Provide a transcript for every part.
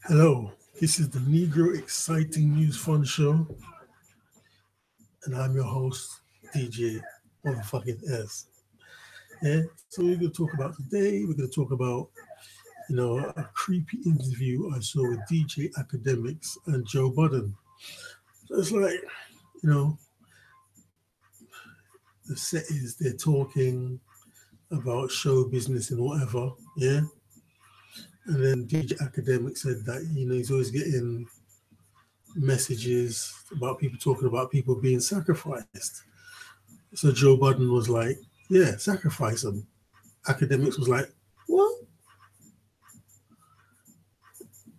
Hello, this is the Negro Exciting News Fun Show, and I'm your host, DJ Motherfucking S. Yeah, so we're going to talk about today, we're going to talk about, a creepy interview I saw with DJ Akademiks and Joe Budden. So it's like, you know, the set is they're talking about show business and whatever, yeah? And then DJ Academic said that, he's always getting messages about people talking about people being sacrificed. So Joe Budden was like, yeah, sacrifice them. Academics was like, what?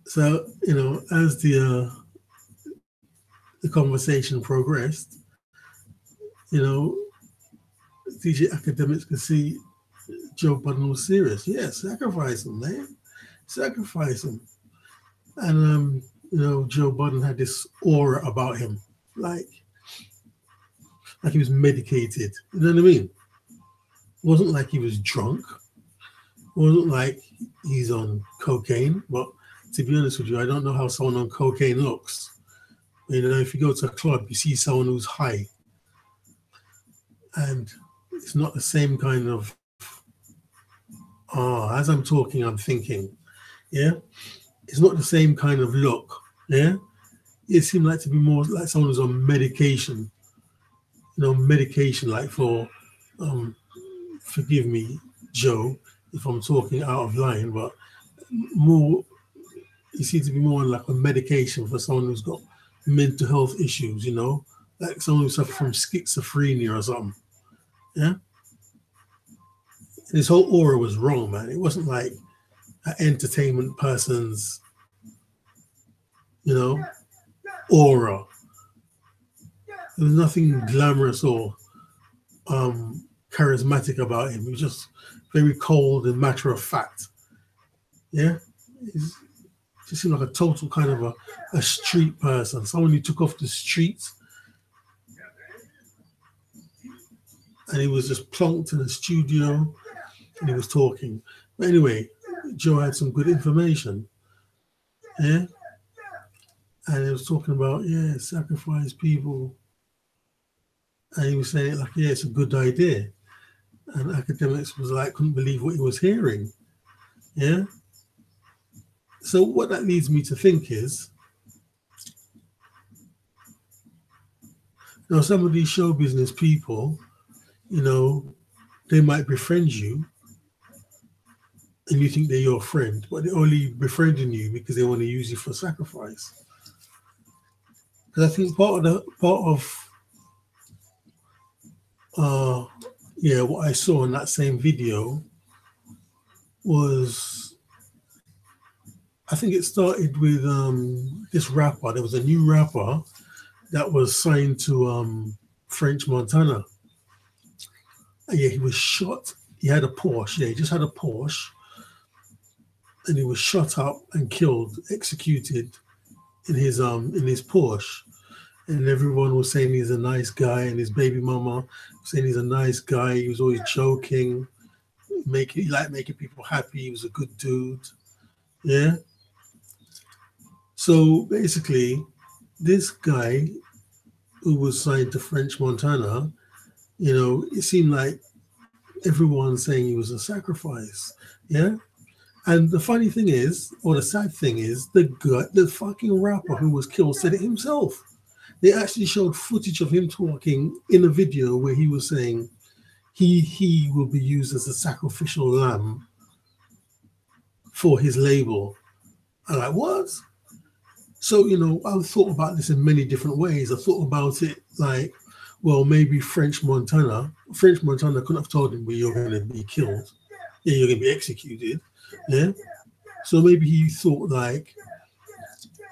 So, as the conversation progressed, you know, DJ Academics could see Joe Budden was serious. Yeah, sacrifice him, man. Sacrifice him. And Joe Budden had this aura about him, like he was medicated. You know what I mean? It wasn't like he was drunk. It wasn't like he's on cocaine. But to be honest with you, I don't know how someone on cocaine looks. If you go to a club, you see someone who's high, and it's not the same kind of. As I'm talking, I'm thinking, yeah, it's not the same kind of look. Yeah, it seemed like to be more like someone who's on medication. Medication like for, forgive me, Joe, if I'm talking out of line, but more, you seem to be more like a medication for someone who's got mental health issues, like someone who suffers from schizophrenia or something. Yeah. And his whole aura was wrong, man. It wasn't like an entertainment person's, aura. There was nothing glamorous or charismatic about him. He was just very cold and matter of fact. Yeah? He just seemed like a total kind of a street person, someone who took off the streets and he was just plonked in the studio and he was talking. But anyway, Joe had some good information. Yeah? And he was talking about, sacrifice people. And he was saying, it's a good idea. And Academics was like, couldn't believe what he was hearing. Yeah? So what that leads me to think is, some of these show business people, they might befriend you and you think they're your friend, but they're only befriending you because they want to use you for sacrifice. Because I think part of what I saw in that same video was, I think it started with this rapper. There was a new rapper that was signed to French Montana. And he was shot. He had a Porsche. He just had a Porsche. And he was shot up and killed, executed in his Porsche. And everyone was saying he's a nice guy, and his baby mama was saying he's a nice guy. He was always joking, he liked making people happy. He was a good dude. Yeah. So basically, this guy who was signed to French Montana, it seemed like everyone saying he was a sacrifice. Yeah. And the funny thing is, or the sad thing is, the fucking rapper who was killed said it himself. They actually showed footage of him talking in a video where he was saying he will be used as a sacrificial lamb for his label. I'm like, what? So, I thought about this in many different ways. I thought about it like, well, maybe French Montana couldn't have told him, well, you're going to be killed. Yeah, you're going to be executed. Yeah. So maybe he thought like,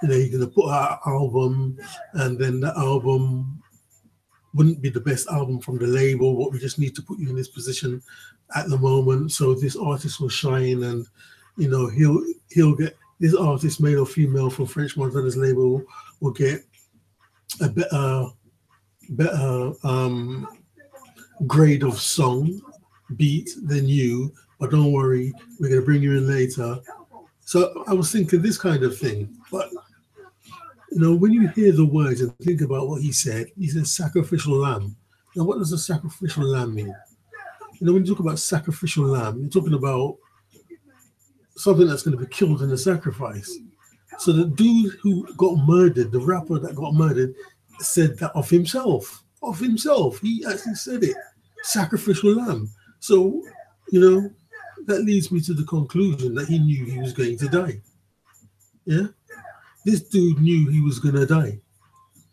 you're going to put out an album and then the album wouldn't be the best album from the label. What we just need to put you in this position at the moment. So this artist will shine and, he'll get this artist, male or female from French Montana's label, will get a better grade of song beat than you. But don't worry, we're going to bring you in later So I was thinking this kind of thing. But, you know, when you hear the words and think about what he said sacrificial lamb. Now, what does a sacrificial lamb mean? You know, when you talk about sacrificial lamb, you're talking about something that's going to be killed in a sacrifice. So the dude who got murdered, the rapper that got murdered, said that of himself. Of himself. He actually said it. Sacrificial lamb. So, you know, that leads me to the conclusion that he knew he was going to die. Yeah? This dude knew he was going to die.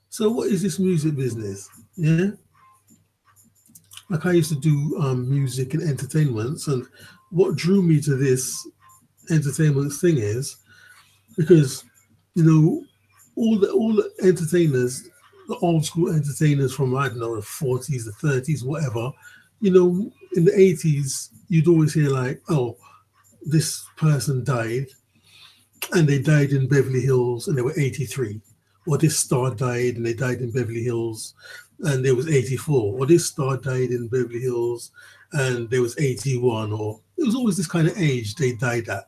So what is this music business? Yeah? Like I used to do music and entertainments, and what drew me to this entertainment thing is because, you know, all the entertainers, the old school entertainers from, I don't know, the 40s, the 30s, whatever, you know, in the 80s, you'd always hear like, oh, this person died and they died in Beverly Hills and they were 83. Or this star died and they died in Beverly Hills and there was 84. Or this star died in Beverly Hills and there was 81. Or it was always this kind of age they died at.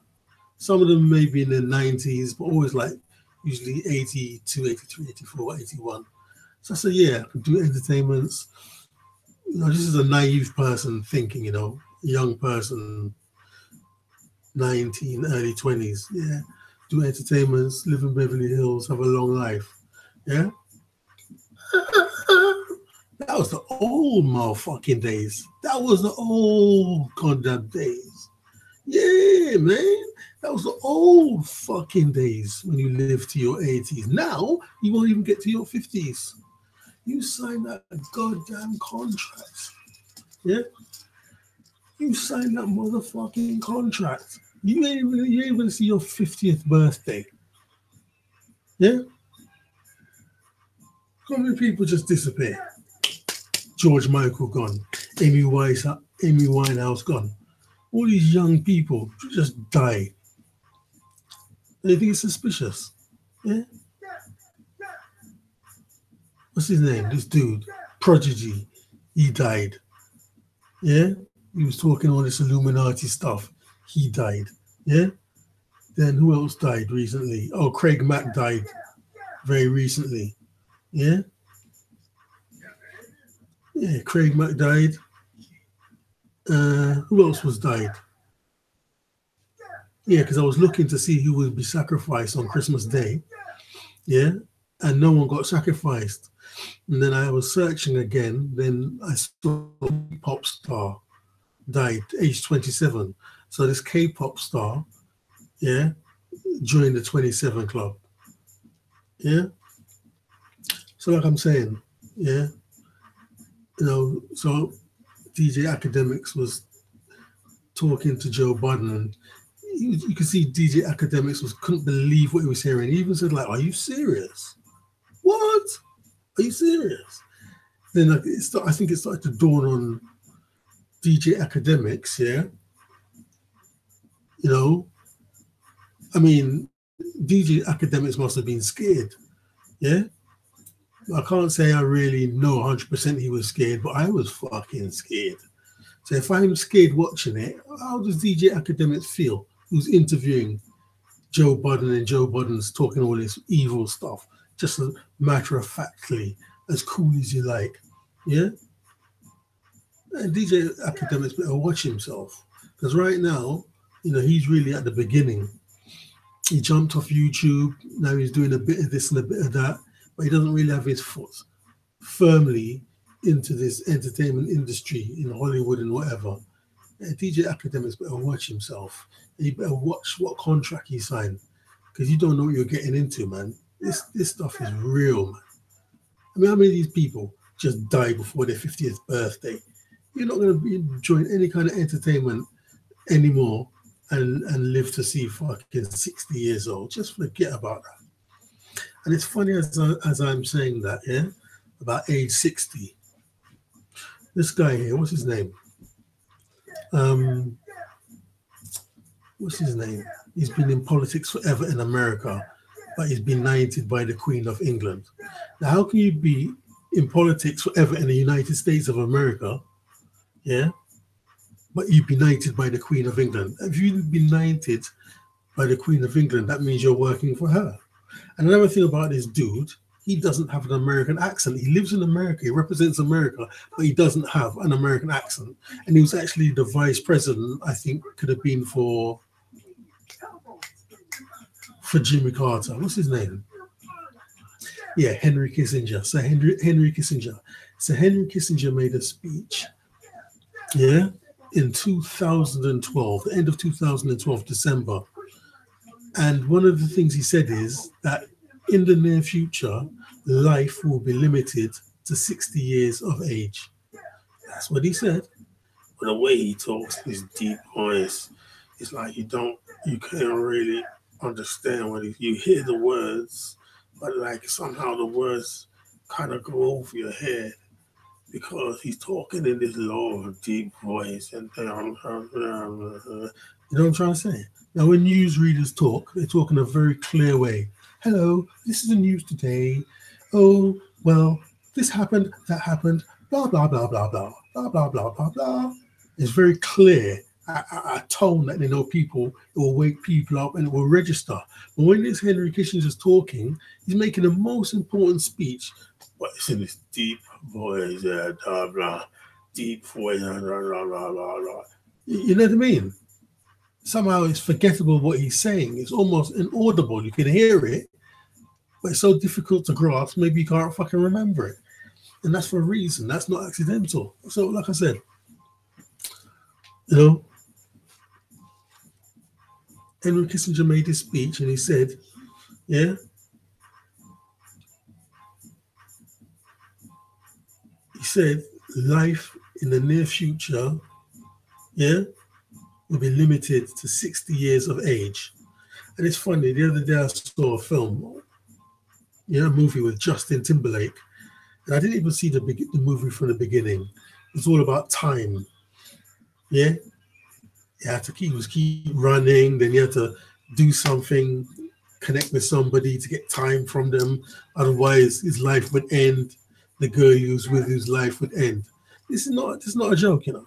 Some of them maybe in the 90s, but always like usually 82, 83, 84, 81. So I said, yeah, I could do entertainments. You know, this is a naive person thinking, you know, a young person, 19, early 20s. Yeah, do entertainments, live in Beverly Hills, have a long life. Yeah. That was the old motherfucking days. That was the old goddamn days. Yeah, man. That was the old fucking days when you lived to your 80s. Now, you won't even get to your 50s. You signed that goddamn contract. Yeah? You signed that motherfucking contract. You ain't even see your 50th birthday. Yeah? How many people just disappear? George Michael gone. Amy Winehouse gone. All these young people just die. They think it's suspicious. Yeah? What's his name? This dude, Prodigy. He died. Yeah? He was talking all this Illuminati stuff. He died. Yeah? Then who else died recently? Oh, Craig Mack died very recently. Yeah? Yeah, Craig Mack died. Who else was died? Yeah, because I was looking to see who would be sacrificed on Christmas Day. Yeah? And no one got sacrificed. And then I was searching again. Then I saw a K-pop star died, age 27. So this K-pop star, yeah, joined the 27 club. Yeah. So like I'm saying, yeah, you know, so DJ Akademiks was talking to Joe Budden, and you could see DJ Akademiks couldn't believe what he was hearing. He even said, like, "Are you serious? What? Are you serious?" Then I think it started to dawn on DJ Akademiks, yeah. You know, I mean, DJ Akademiks must have been scared, yeah. I can't say I really know 100% he was scared, but I was fucking scared. So if I'm scared watching it, how does DJ Akademiks feel? Who's interviewing Joe Budden and Joe Budden's talking all this evil stuff, just as matter of factly, as cool as you like, yeah? And DJ Akademiks better watch himself, because right now, you know, he's really at the beginning. He jumped off YouTube, now he's doing a bit of this and a bit of that, but he doesn't really have his foot firmly into this entertainment industry in Hollywood and whatever. And DJ Akademiks better watch himself. And you better watch what contract he signed, because you don't know what you're getting into, man. This stuff is real, man. I mean, how many of these people just die before their 50th birthday? You're not going to join any kind of entertainment anymore and live to see fucking 60 years old. Just forget about that. And it's funny as I'm saying that, yeah, about age 60. This guy here, what's his name? What's his name? He's been in politics forever in America, but he's been knighted by the Queen of England. Now, how can you be in politics forever in the United States of America, yeah, but you've been knighted by the Queen of England? Have you been knighted by the Queen of England, that means you're working for her. And another thing about this dude, he doesn't have an American accent. He lives in America. He represents America, but he doesn't have an American accent. And he was actually the vice president, I think, could have been for Jimmy Carter. What's his name? Yeah, Henry Kissinger. So Henry Kissinger. So Henry Kissinger made a speech, yeah, in 2012, the end of 2012, December. And one of the things he said is that in the near future, life will be limited to 60 years of age. That's what he said. But the way he talks, his deep voice, it's like you can't really understand what you hear the words, but like somehow the words kind of go over your head because he's talking in this low, deep voice. And you know what I'm trying to say? Now, when newsreaders talk, they talk in a very clear way. Hello, this is the news today. Oh, well, this happened, that happened, blah, blah, blah, blah, blah, blah, blah, blah, blah, blah. It's very clear, a tone that they know people, it will wake people up and it will register. But when this Henry Kissinger is talking, he's making the most important speech, but it's in this deep voice, blah, blah, deep voice, blah, blah, blah, blah, blah. You know what I mean? Somehow it's forgettable what he's saying. It's almost inaudible. You can hear it, but it's so difficult to grasp, maybe you can't fucking remember it. And that's for a reason. That's not accidental. So, like I said, you know, Henry Kissinger made his speech and he said, yeah, he said, life in the near future, yeah, will be limited to 60 years of age. And it's funny, the other day I saw a film, a movie with Justin Timberlake, and I didn't even see the movie from the beginning. It's all about time. Yeah? You had to keep running, then you had to do something, connect with somebody to get time from them. Otherwise, his life would end. The girl he was with, whose life would end. This is not a joke, you know.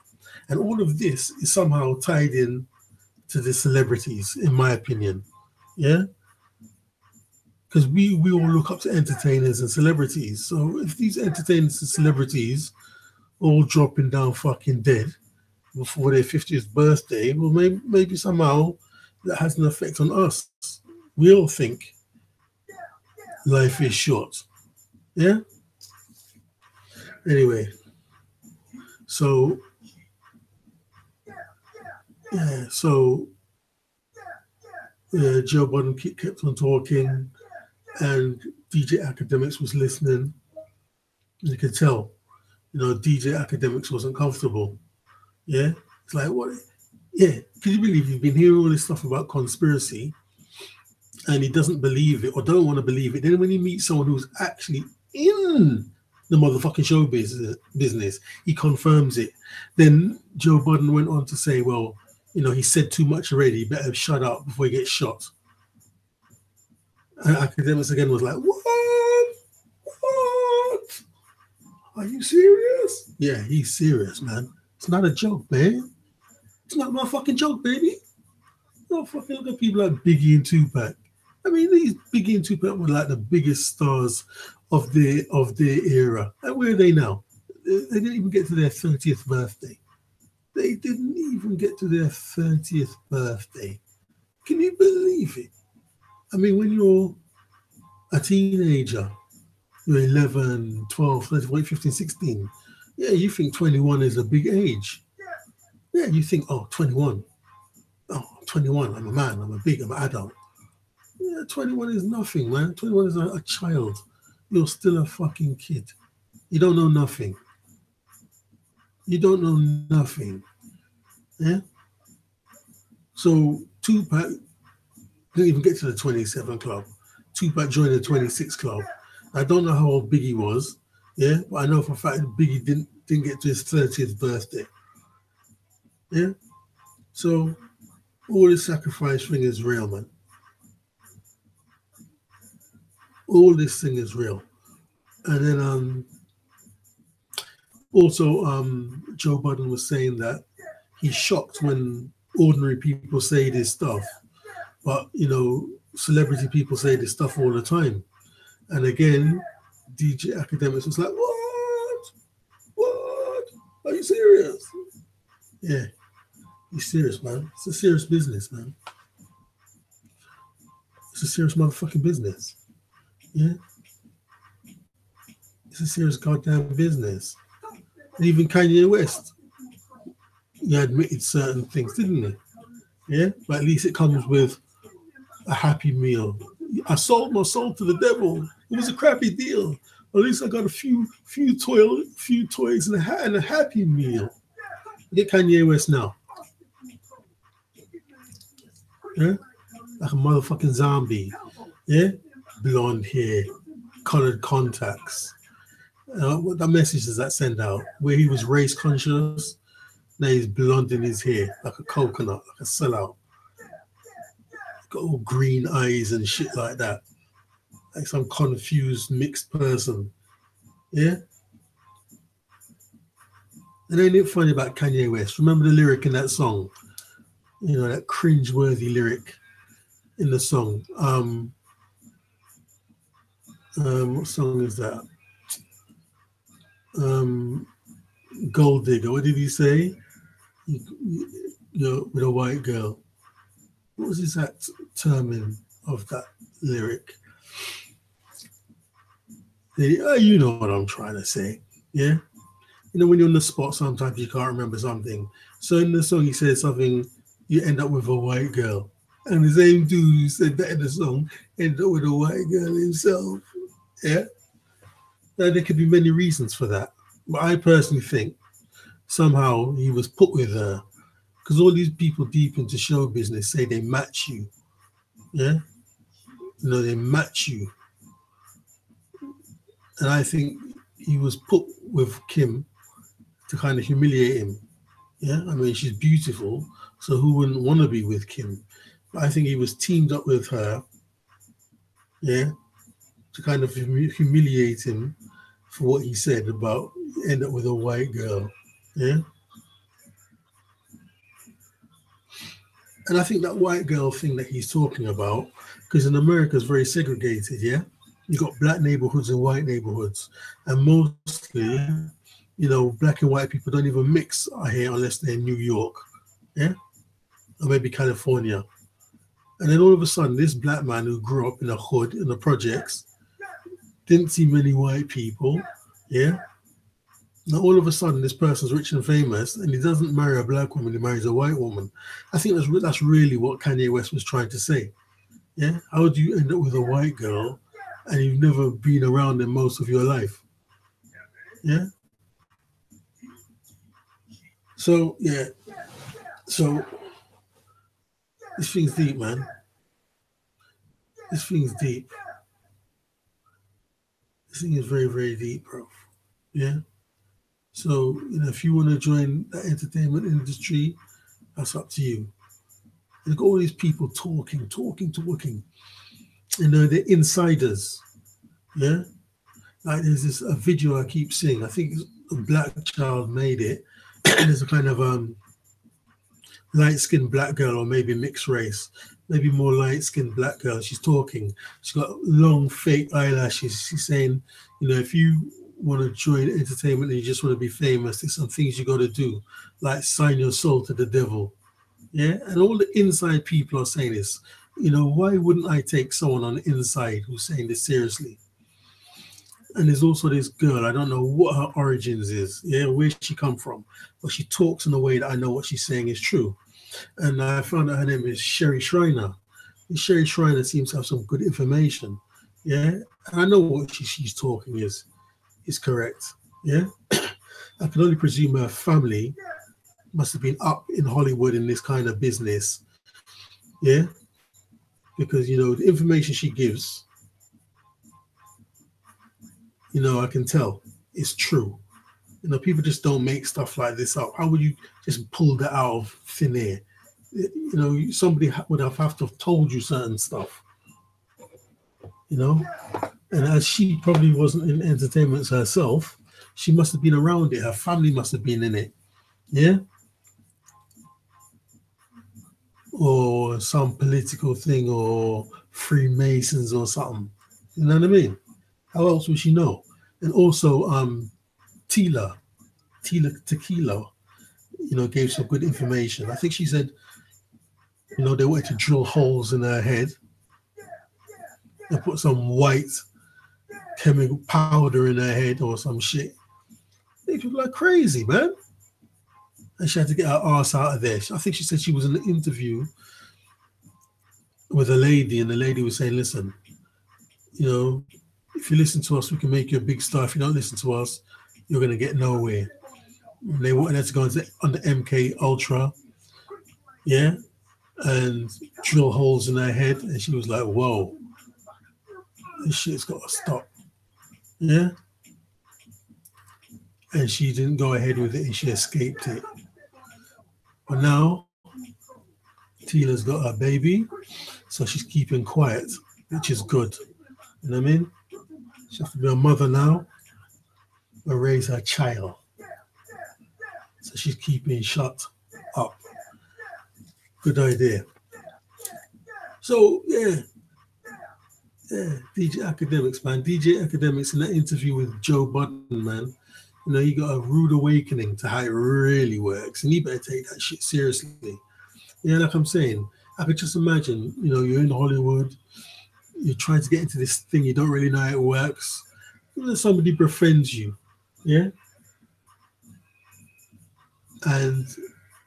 And all of this is somehow tied in to the celebrities, in my opinion. Yeah? Because we all look up to entertainers and celebrities. So if these entertainers and celebrities all dropping down fucking dead before their 50th birthday, well, maybe somehow that has an effect on us. We all think life is short. Yeah? Anyway, so Joe Budden kept on talking, and DJ Akademiks was listening. You could tell, DJ Akademiks wasn't comfortable. Yeah, it's like, what? Yeah, can you believe you've been hearing all this stuff about conspiracy, and he doesn't believe it or don't want to believe it? Then when he meets someone who's actually in the motherfucking show business, he confirms it. Then Joe Budden went on to say, well, he said too much already. Better shut up before he gets shot. And Akademiks again was like, what? Are you serious? Yeah, he's serious, man. It's not a joke, man. It's not my fucking joke, baby. Don't fucking look at people like Biggie and Tupac. I mean, these Biggie and Tupac were like the biggest stars of their era. And where are they now? They didn't even get to their 30th birthday. They didn't even get to their 30th birthday. Can you believe it? I mean, when you're a teenager, you're 11, 12, 13, 15, 16. Yeah, you think 21 is a big age. Yeah, you think, 21. Oh, 21, I'm a man, I'm an adult. Yeah, 21 is nothing, man. 21 is a child. You're still a fucking kid. You don't know nothing. You don't know nothing. Yeah? So Tupac didn't even get to the 27 club. Tupac joined the 26 club. I don't know how old Biggie was, yeah, but I know for a fact Biggie didn't get to his 30th birthday. Yeah? So all this sacrifice thing is real, man. All this thing is real. And then also Joe Budden was saying that he's shocked when ordinary people say this stuff. But you know, celebrity people say this stuff all the time. And again, DJ Akademiks was like, "What? What? Are you serious?" Yeah, he's serious, man. It's a serious business, man. It's a serious motherfucking business. Yeah, it's a serious goddamn business. And even Kanye West, he admitted certain things, didn't he? Yeah, but at least it comes with a happy meal. I sold my soul to the devil. It was a crappy deal. At least I got a few toys and a happy meal. Get Kanye West now. Yeah, like a motherfucking zombie. Yeah, blonde hair, colored contacts. What the message does that send out? Where he was race conscious, now he's blonde in his hair, like a coconut, like a sellout. Got all green eyes and shit like that. Like some confused mixed person. Yeah? And ain't it funny about Kanye West? Remember the lyric in that song? You know, that cringe-worthy lyric in the song. What song is that? Gold Digger. What did he say? You know, with a white girl. What was his exact terming of that lyric? You know what I'm trying to say. Yeah? You know, when you're on the spot, sometimes you can't remember something. So in the song, he says something, you end up with a white girl. And the same dude who said that in the song ended up with a white girl himself. Yeah? Now, there could be many reasons for that. But I personally think somehow he was put with her because all these people deep into show business say they match you. Yeah? You know, they match you. And I think he was put with Kim to kind of humiliate him. Yeah? I mean, she's beautiful, so who wouldn't want to be with Kim? But I think he was teamed up with her, yeah, to kind of humiliate him for what he said about end up with a white girl. Yeah? And I think that white girl thing that he's talking about, because in America it's very segregated, yeah? You've got black neighborhoods and white neighborhoods. And mostly, you know, black and white people don't even mix here unless they're in New York, yeah? Or maybe California. And then all of a sudden, this black man who grew up in a hood, in the projects, didn't see many white people, yeah? Now all of a sudden, this person's rich and famous, and he doesn't marry a black woman, he marries a white woman. I think that's really what Kanye West was trying to say. Yeah, how do you end up with a white girl, and you've never been around them most of your life? Yeah. So yeah, so this thing's deep, man. This thing's deep. This thing is very, very deep, bro. Yeah. So, you know, if you want to join the entertainment industry, that's up to you. You've got all these people talking. You know, they're insiders. Yeah? Like there's this a video I keep seeing. I think a black child made it. There's a kind of light-skinned black girl or maybe mixed race. Maybe more light-skinned black girl. She's talking. She's got long fake eyelashes. She's saying, you know, if you want to join entertainment and you just want to be famous, there's some things you got to do, like sign your soul to the devil. Yeah, and all the inside people are saying this. You know, why wouldn't I take someone on the inside who's saying this seriously? And there's also this girl, I don't know what her origins is, yeah, where she come from, but she talks in a way that I know what she's saying is true. And I found out her name is Sherry Shriner. And Sherry Shriner seems to have some good information, yeah, and I know what she's talking is correct, yeah. I can only presume her family must have been up in Hollywood in this kind of business, yeah, because, you know, the information she gives, you know, I can tell it's true. You know, people just don't make stuff like this up. How would you just pull that out of thin air? You know, somebody would have to have told you certain stuff, you know. And as she probably wasn't in entertainment herself, she must have been around it. Her family must have been in it. Yeah? or some political thing or Freemasons or something. You know what I mean? How else would she know? And also, Tila, Tila Tequila, gave some good information. I think she said, they wanted to drill holes in her head and put some white chemical powder in her head or some shit. They look like crazy, man. And she had to get her ass out of there. I think she said she was in an interview with a lady, and the lady was saying, listen, if you listen to us, we can make you a big star. If you don't listen to us, you're going to get nowhere. And they wanted her to go on the MK Ultra, yeah, and drill holes in her head. And she was like, whoa, this shit's got to stop. Yeah. And she didn't go ahead with it and she escaped it. But now, Tila's got her baby, so she's keeping quiet, which is good. You know what I mean? She has to be a mother now and raise her child. So she's keeping shut up. Good idea. So, yeah, DJ Akademiks, man. DJ Akademiks in that interview with Joe Budden, man. He got a rude awakening to how it really works. And you better take that shit seriously. Yeah, like I'm saying, I could just imagine, you're in Hollywood, you're trying to get into this thing, you don't really know how it works. Somebody befriends you, yeah? And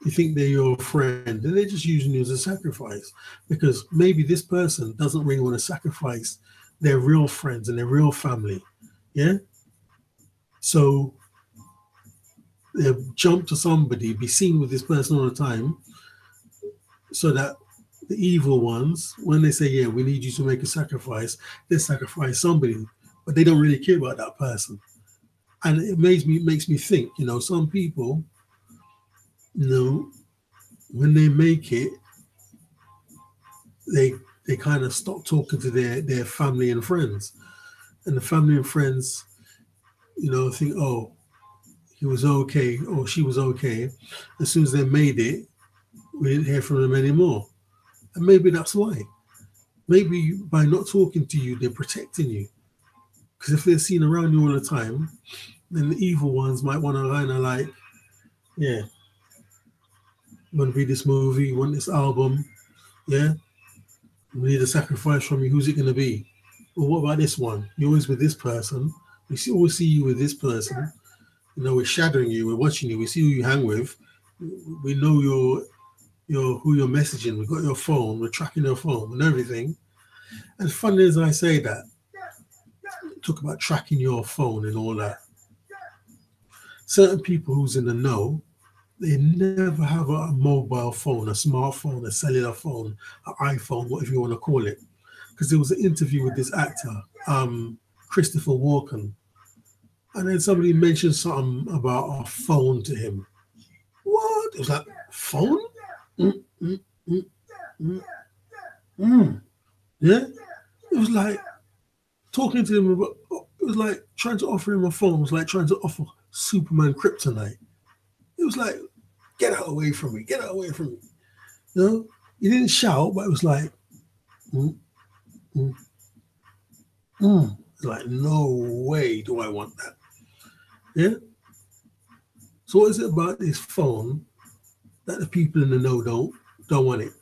you think they're your friend, and they're just using you as a sacrifice because maybe this person doesn't really want to sacrifice their real friends and their real family, yeah? So they jump to somebody, be seen with this person all the time, so that the evil ones, when they say, yeah, we need you to make a sacrifice, they sacrifice somebody, but they don't really care about that person. And it makes me think, some people, when they make it, they kind of stop talking to their family and friends. And the family and friends, think, oh, he was okay or she was okay. As soon as they made it, we didn't hear from them anymore. And maybe that's why. Maybe by not talking to you, they're protecting you. Because if they're seen around you all the time, then the evil ones might want to kind of like, yeah, you want to be this movie, you want this album, yeah? We need a sacrifice from you. Who's it going to be? Well, what about this one? You're always with this person. We always see you with this person. We're shadowing you. We're watching you. We see who you hang with. We know who you're messaging. We've got your phone. We're tracking your phone and everything. And funny as I say that, talk about tracking your phone and all that. Certain people who's in the know, they never have a mobile phone, a smartphone, a cellular phone, an iPhone, whatever you want to call it. Because there was an interview with this actor, Christopher Walken. And then somebody mentioned something about a phone to him. What? It was like, phone? Yeah? It was like talking to him about, it was like trying to offer him a phone. It was like trying to offer Superman kryptonite. It was like, get out away from me, get out away from me. He didn't shout, but it was like, It's like, no way do I want that. Yeah? So what is it about this phone that the people in the know don't want it?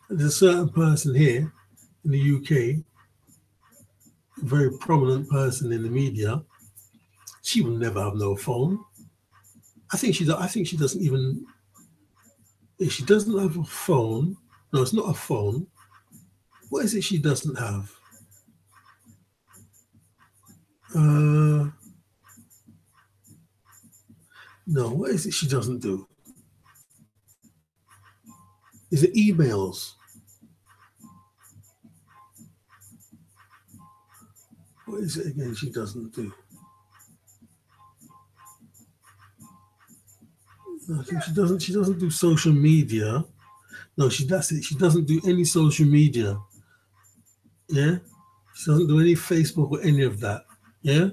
And there's a certain person here in the UK, a very prominent person in the media. She will never have no phone. I think she doesn't even. If she doesn't have a phone, no, it's not a phone. What is it she doesn't have? No, what is it she doesn't do? Is it emails? What is it again she doesn't do? No, I think she doesn't do social media. No, that's it. She doesn't do any social media. Yeah? She doesn't do any Facebook or any of that. Yeah?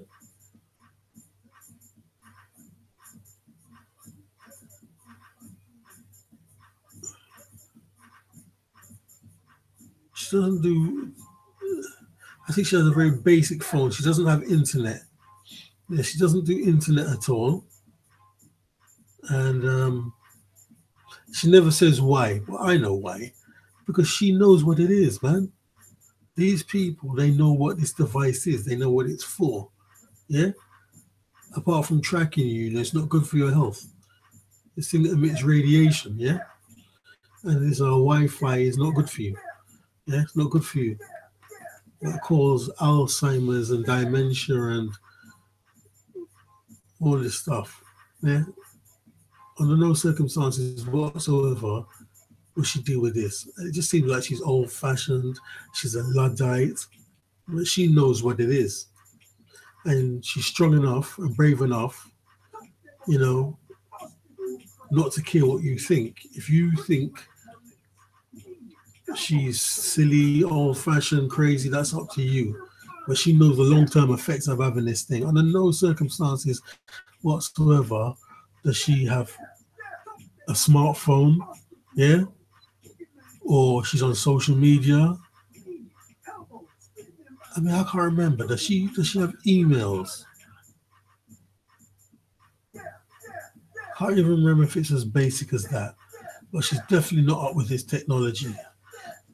doesn't do. I think she has a very basic phone. She doesn't have internet. Yeah, she doesn't do internet at all, and she never says why. Well, I know why, because she knows what it is, man. These people, they know what this device is. They know what it's for. Yeah. Apart from tracking you, it's not good for your health. This thing emits radiation. Yeah. And this Wi-Fi is not good for you. Yeah, it's not good for you. It causes Alzheimer's and dementia and all this stuff. Yeah. Under no circumstances whatsoever will she deal with this. It just seems like she's old-fashioned. She's a Luddite, but she knows what it is, and she's strong enough and brave enough, you know, not to care what you think. If you think she's silly, old-fashioned, crazy, that's up to you. But she knows the long-term effects of having this thing. Under no circumstances whatsoever does she have a smartphone, yeah, or she's on social media. I mean, I can't remember. Does she have emails? Can't even remember if it's as basic as that. But she's definitely not up with this technology,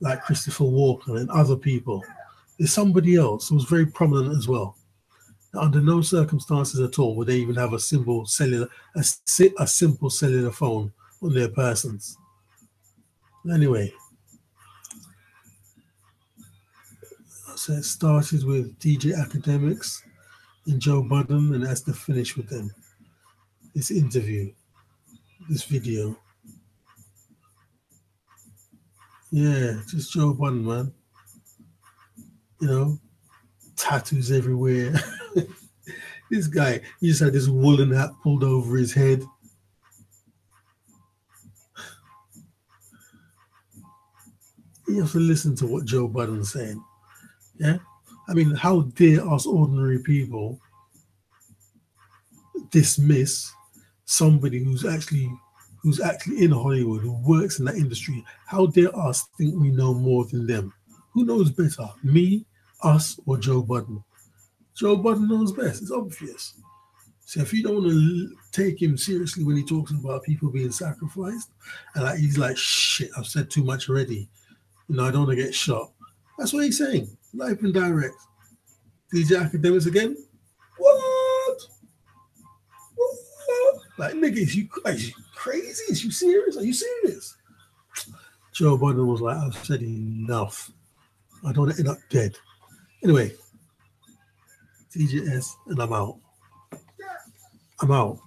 like Christopher Walker and other people. There's somebody else who's very prominent as well. Under no circumstances at all would they even have a simple cellular phone on their persons. Anyway, so it started with DJ Akademiks and Joe Budden, and that's the finish with them. This interview, this video. Yeah, just Joe Budden, man. You know, tattoos everywhere. This guy, he just had this woolen hat pulled over his head. You have to listen to what Joe Budden's saying. Yeah? I mean, how dare us ordinary people dismiss somebody who's actually in Hollywood, who works in that industry? How dare us think we know more than them? Who knows better? Me, us, or Joe Budden? Joe Budden knows best. It's obvious. So if you don't want to take him seriously when he talks about people being sacrificed, and he's like, shit, I've said too much already. You know, I don't want to get shot. That's what he's saying. Live and direct. DJ Akademiks again? What? Like, nigga, is you crazy? Is you serious? Are you serious? Joe Budden was like, I've said enough. I don't want to end up dead. Anyway, TJS, and I'm out. I'm out.